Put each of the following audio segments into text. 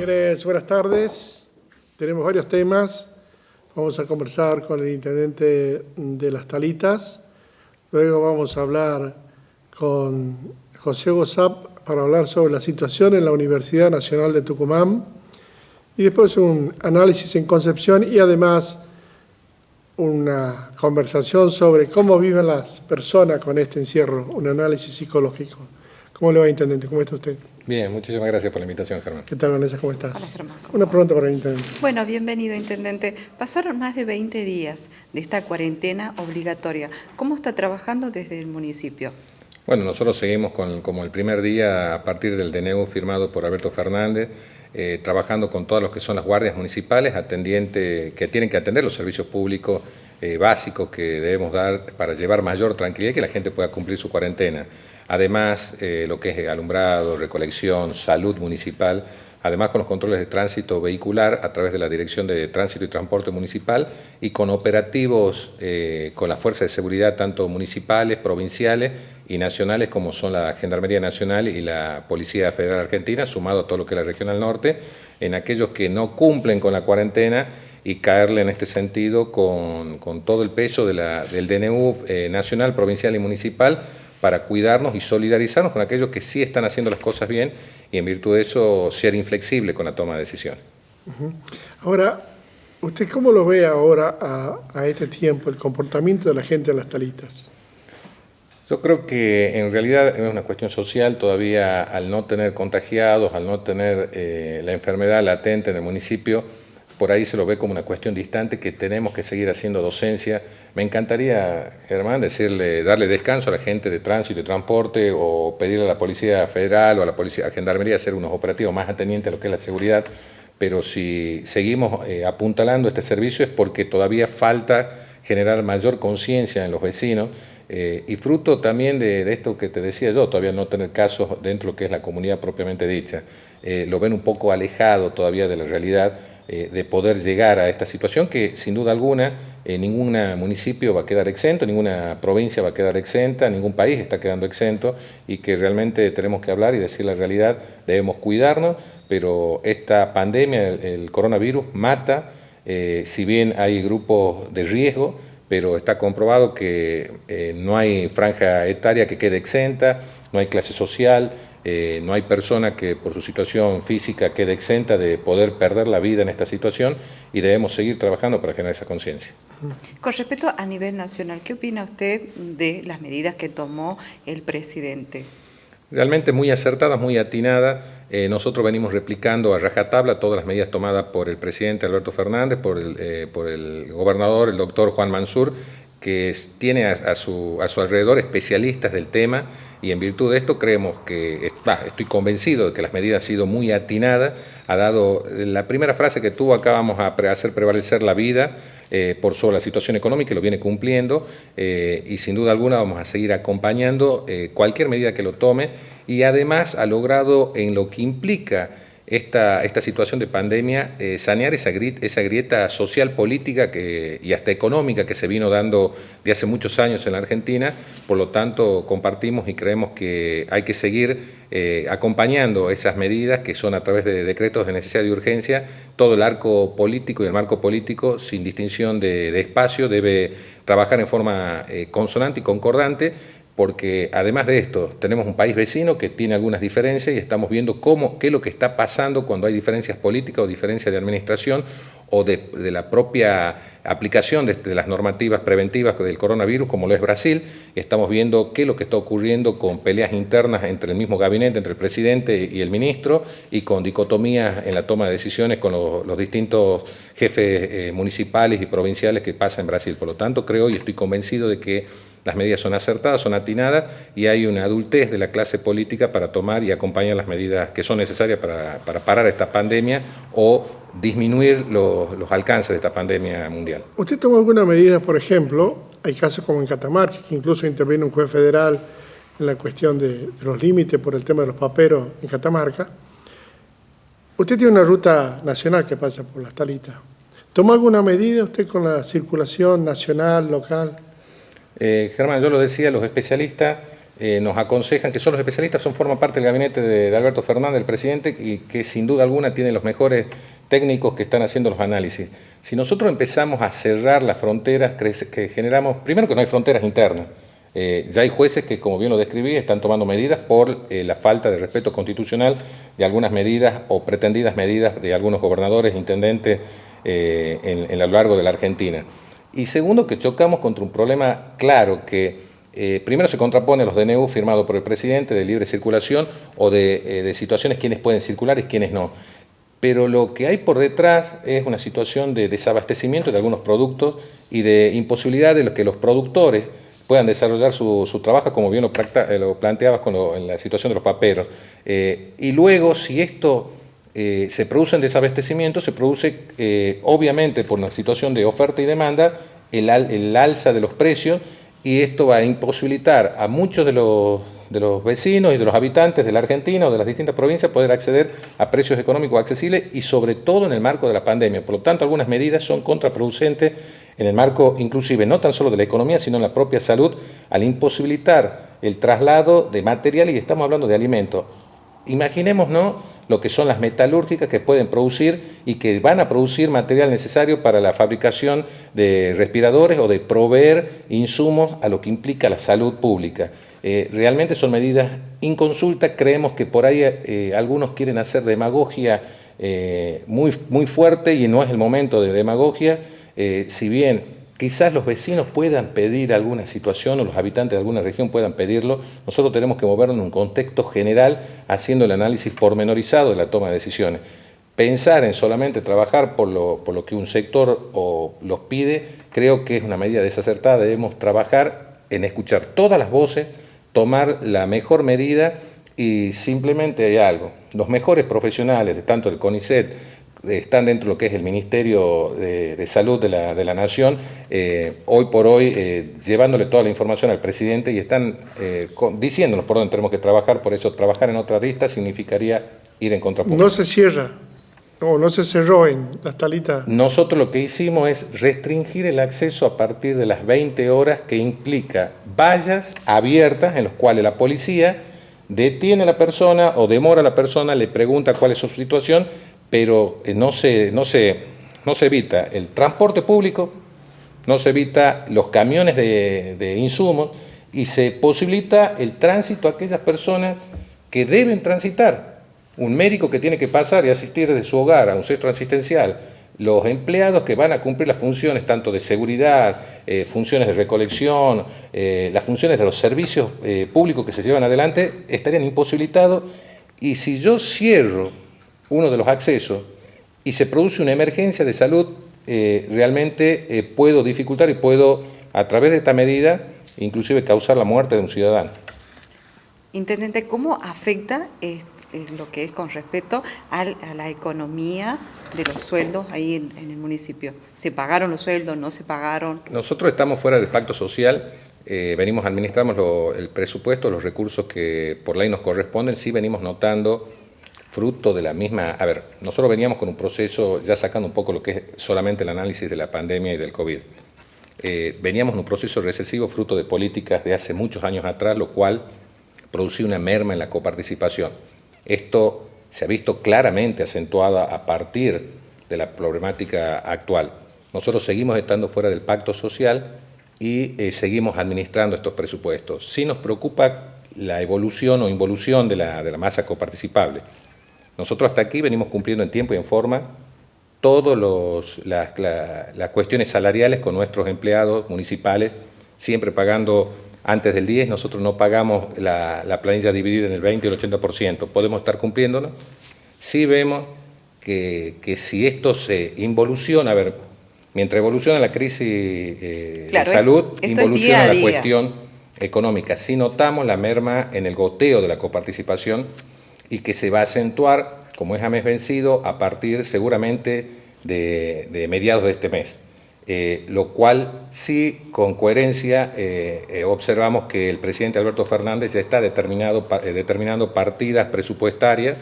Señores, buenas tardes. Tenemos varios temas. Vamos a conversar con el intendente de Las Talitas. Luego vamos a hablar con José Gozap para hablar sobre la situación en la Universidad Nacional de Tucumán. Y después un análisis en Concepción y además una conversación sobre cómo viven las personas con este encierro, un análisis psicológico. ¿Cómo le va, intendente? ¿Cómo está usted? Bien, muchísimas gracias por la invitación, Germán. ¿Qué tal, Vanessa? ¿Cómo estás? Hola, Germán. Una pregunta para el intendente. Bueno, bienvenido, intendente. Pasaron más de 20 días de esta cuarentena obligatoria. ¿Cómo está trabajando desde el municipio? Bueno, nosotros seguimos como el primer día a partir del DNU firmado por Alberto Fernández, trabajando con todos los que son las guardias municipales, que tienen que atender los servicios públicos básicos que debemos dar para llevar mayor tranquilidad y que la gente pueda cumplir su cuarentena. Además, lo que es alumbrado, recolección, salud municipal, además con los controles de tránsito vehicular a través de la Dirección de Tránsito y Transporte Municipal y con operativos con las fuerzas de seguridad tanto municipales, provinciales y nacionales como son la Gendarmería Nacional y la Policía Federal Argentina, sumado a todo lo que es la Regional Norte, en aquellos que no cumplen con la cuarentena y caerle en este sentido con todo el peso del DNU nacional, provincial y municipal para cuidarnos y solidarizarnos con aquellos que sí están haciendo las cosas bien y en virtud de eso ser inflexible con la toma de decisiones. Ahora, ¿usted cómo lo ve ahora a este tiempo, el comportamiento de la gente en Las Talitas? Yo creo que en realidad es una cuestión social, todavía al no tener contagiados, al no tener la enfermedad latente en el municipio, por ahí se lo ve como una cuestión distante que tenemos que seguir haciendo docencia. Me encantaría, Germán, darle descanso a la gente de tránsito y transporte o pedirle a la Policía Federal o a la Gendarmería hacer unos operativos más atendientes a lo que es la seguridad, pero si seguimos apuntalando este servicio es porque todavía falta generar mayor conciencia en los vecinos y fruto también de esto que te decía yo, todavía no tener casos dentro de lo que es la comunidad propiamente dicha. Lo ven un poco alejado todavía de la realidad de poder llegar a esta situación que sin duda alguna ningún municipio va a quedar exento, ninguna provincia va a quedar exenta, ningún país está quedando exento y que realmente tenemos que hablar y decir la realidad, debemos cuidarnos, pero esta pandemia, el coronavirus, mata, si bien hay grupos de riesgo, pero está comprobado que no hay franja etaria que quede exenta, no hay clase social, no hay persona que por su situación física quede exenta de poder perder la vida en esta situación y debemos seguir trabajando para generar esa conciencia. Con respecto a nivel nacional, ¿qué opina usted de las medidas que tomó el presidente? Realmente muy acertadas, muy atinadas. Nosotros venimos replicando a rajatabla todas las medidas tomadas por el presidente Alberto Fernández, por el gobernador, el doctor Juan Mansur, que tiene a su alrededor especialistas del tema y en virtud de esto creemos que, estoy convencido de que las medidas han sido muy atinadas, ha dado la primera frase que tuvo, acá vamos a hacer prevalecer la vida por sobre la situación económica y lo viene cumpliendo y sin duda alguna vamos a seguir acompañando cualquier medida que lo tome y además ha logrado en lo que implica esta situación de pandemia, sanear esa grieta social, política y hasta económica que se vino dando de hace muchos años en la Argentina. Por lo tanto, compartimos y creemos que hay que seguir acompañando esas medidas que son a través de decretos de necesidad y urgencia. Todo el arco político y el marco político, sin distinción de espacio, debe trabajar en forma consonante y concordante, porque además de esto tenemos un país vecino que tiene algunas diferencias y estamos viendo qué es lo que está pasando cuando hay diferencias políticas o diferencias de administración o de la propia aplicación de las normativas preventivas del coronavirus, como lo es Brasil. Estamos viendo qué es lo que está ocurriendo con peleas internas entre el mismo gabinete, entre el presidente y el ministro, y con dicotomías en la toma de decisiones con los distintos jefes municipales y provinciales que pasa en Brasil. Por lo tanto, creo y estoy convencido de que las medidas son acertadas, son atinadas y hay una adultez de la clase política para tomar y acompañar las medidas que son necesarias para parar esta pandemia o disminuir los alcances de esta pandemia mundial. ¿Usted tomó alguna medida, por ejemplo, hay casos como en Catamarca, que incluso interviene un juez federal en la cuestión de los límites por el tema de los paperos en Catamarca? Usted tiene una ruta nacional que pasa por Las Talitas. ¿Tomó alguna medida usted con la circulación nacional, local? Germán, yo lo decía, los especialistas nos aconsejan, que son los especialistas, forman parte del gabinete de Alberto Fernández, el presidente, y que sin duda alguna tienen los mejores técnicos que están haciendo los análisis. Si nosotros empezamos a cerrar las fronteras que generamos, primero que no hay fronteras internas, ya hay jueces que, como bien lo describí, están tomando medidas por la falta de respeto constitucional de algunas medidas o pretendidas medidas de algunos gobernadores, intendentes en lo largo de la Argentina. Y segundo, que chocamos contra un problema claro que primero se contrapone a los DNU firmados por el presidente de libre circulación o de situaciones quienes pueden circular y quienes no. Pero lo que hay por detrás es una situación de desabastecimiento de algunos productos y de imposibilidad de que los productores puedan desarrollar su trabajo, como bien lo planteabas en la situación de los paperos. Y luego, si esto se produce en desabastecimiento, se produce obviamente por una situación de oferta y demanda, el alza de los precios, y esto va a imposibilitar a muchos de los vecinos y de los habitantes de la Argentina o de las distintas provincias poder acceder a precios económicos accesibles y sobre todo en el marco de la pandemia. Por lo tanto, algunas medidas son contraproducentes en el marco inclusive no tan solo de la economía, sino en la propia salud, al imposibilitar el traslado de material, y estamos hablando de alimentos. Imaginémonos lo que son las metalúrgicas que pueden producir y que van a producir material necesario para la fabricación de respiradores o de proveer insumos a lo que implica la salud pública. Realmente son medidas inconsultas. Creemos que por ahí algunos quieren hacer demagogia muy fuerte, y no es el momento de demagogia. Si bien quizás los vecinos puedan pedir alguna situación o los habitantes de alguna región puedan pedirlo, nosotros tenemos que movernos en un contexto general haciendo el análisis pormenorizado de la toma de decisiones. Pensar en solamente trabajar por lo que un sector los pide, creo que es una medida desacertada. Debemos trabajar en escuchar todas las voces, tomar la mejor medida, y simplemente hay algo. Los mejores profesionales, tanto del CONICET, están dentro de lo que es el Ministerio de Salud de la Nación, hoy por hoy llevándole toda la información al presidente, y están diciéndonos por dónde tenemos que trabajar. Por eso trabajar en otra lista significaría ir en contrapunto. No se cierra, no se cerró en Las Talitas. Nosotros lo que hicimos es restringir el acceso a partir de las 20 horas, que implica vallas abiertas en las cuales la policía detiene a la persona o demora a la persona, le pregunta cuál es su situación, pero no se evita el transporte público, no se evita los camiones de insumos, y se posibilita el tránsito a aquellas personas que deben transitar. Un médico que tiene que pasar y asistir desde su hogar a un centro asistencial, los empleados que van a cumplir las funciones tanto de seguridad, funciones de recolección, las funciones de los servicios públicos que se llevan adelante, estarían imposibilitados. Y si yo cierro uno de los accesos y se produce una emergencia de salud, realmente puedo dificultar y puedo, a través de esta medida, inclusive causar la muerte de un ciudadano. Intendente, ¿cómo afecta lo que es con respecto a la economía de los sueldos ahí en el municipio? ¿Se pagaron los sueldos? ¿No se pagaron? Nosotros estamos fuera del pacto social, administramos el presupuesto, los recursos que por ley nos corresponden. Sí venimos notando, fruto de la misma... A ver, nosotros veníamos con un proceso, ya sacando un poco lo que es solamente el análisis de la pandemia y del COVID. Veníamos en un proceso recesivo fruto de políticas de hace muchos años atrás, lo cual producía una merma en la coparticipación. Esto se ha visto claramente acentuada a partir de la problemática actual. Nosotros seguimos estando fuera del pacto social y seguimos administrando estos presupuestos. Sí nos preocupa la evolución o involución de la masa coparticipable. Nosotros hasta aquí venimos cumpliendo en tiempo y en forma todas las cuestiones salariales con nuestros empleados municipales, siempre pagando antes del 10, nosotros no pagamos la planilla dividida en el 20 y el 80%, podemos estar cumpliéndolo. Sí vemos que si esto se involuciona, a ver, mientras evoluciona la crisis de salud, involuciona la cuestión económica. Sí notamos la merma en el goteo de la coparticipación, y que se va a acentuar, como es a mes vencido, a partir seguramente de mediados de este mes. Lo cual sí, con coherencia, observamos que el presidente Alberto Fernández ya está determinando partidas presupuestarias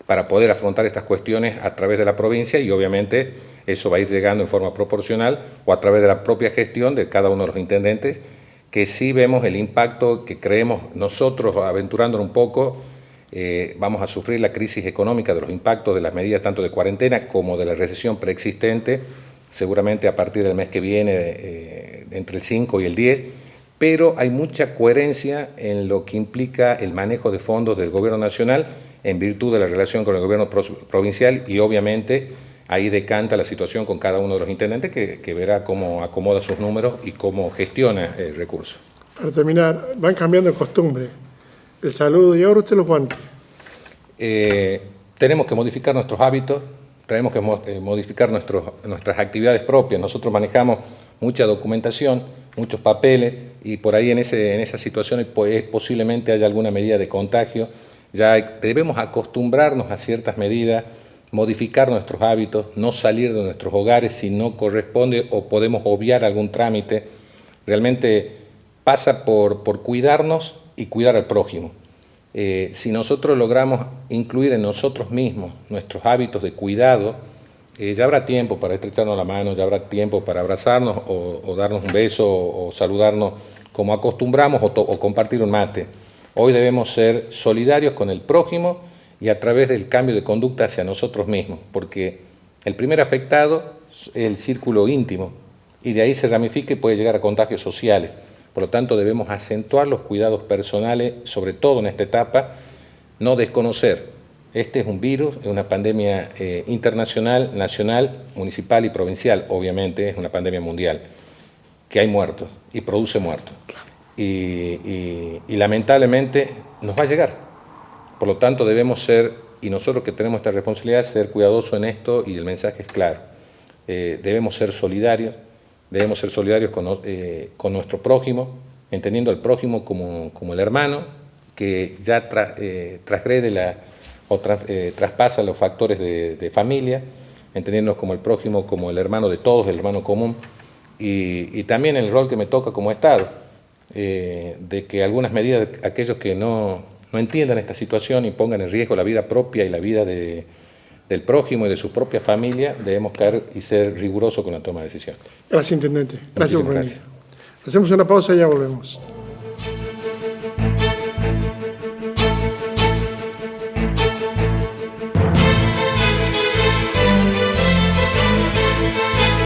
para poder afrontar estas cuestiones a través de la provincia, y obviamente eso va a ir llegando en forma proporcional o a través de la propia gestión de cada uno de los intendentes, que sí vemos el impacto que creemos nosotros, aventurándonos un poco, vamos a sufrir la crisis económica de los impactos de las medidas tanto de cuarentena como de la recesión preexistente, seguramente a partir del mes que viene, entre el 5 y el 10, pero hay mucha coherencia en lo que implica el manejo de fondos del gobierno nacional en virtud de la relación con el gobierno provincial, y obviamente ahí decanta la situación con cada uno de los intendentes que verá cómo acomoda sus números y cómo gestiona el recurso. Para terminar, van cambiando de costumbre. El saludo y ahora usted los guantes. Tenemos que modificar nuestros hábitos, tenemos que modificar nuestras actividades propias. Nosotros manejamos mucha documentación, muchos papeles, y por ahí en esas situaciones posiblemente haya alguna medida de contagio. Ya debemos acostumbrarnos a ciertas medidas, modificar nuestros hábitos, no salir de nuestros hogares si no corresponde o podemos obviar algún trámite. Realmente pasa por cuidarnos y cuidar al prójimo. Si nosotros logramos incluir en nosotros mismos nuestros hábitos de cuidado, ya habrá tiempo para estrecharnos la mano, ya habrá tiempo para abrazarnos o darnos un beso o saludarnos como acostumbramos o compartir un mate. Hoy debemos ser solidarios con el prójimo y a través del cambio de conducta hacia nosotros mismos, porque el primer afectado es el círculo íntimo y de ahí se ramifica y puede llegar a contagios sociales. Por lo tanto, debemos acentuar los cuidados personales, sobre todo en esta etapa, no desconocer. Este es un virus, es una pandemia internacional, nacional, municipal y provincial, obviamente es una pandemia mundial, que hay muertos y produce muertos. Y lamentablemente nos va a llegar. Por lo tanto, debemos ser, y nosotros que tenemos esta responsabilidad, ser cuidadosos en esto, y el mensaje es claro. Debemos ser solidarios con nuestro prójimo, entendiendo al prójimo como el hermano que ya transgrede traspasa los factores de familia, entendiéndonos como el prójimo, como el hermano de todos, el hermano común, y también el rol que me toca como Estado, de que algunas medidas, aquellos que no entiendan esta situación y pongan en riesgo la vida propia y la vida del prójimo y de su propia familia, debemos caer y ser rigurosos con la toma de decisiones. Gracias, intendente. Gracias por venir. Gracias. Hacemos una pausa y ya volvemos.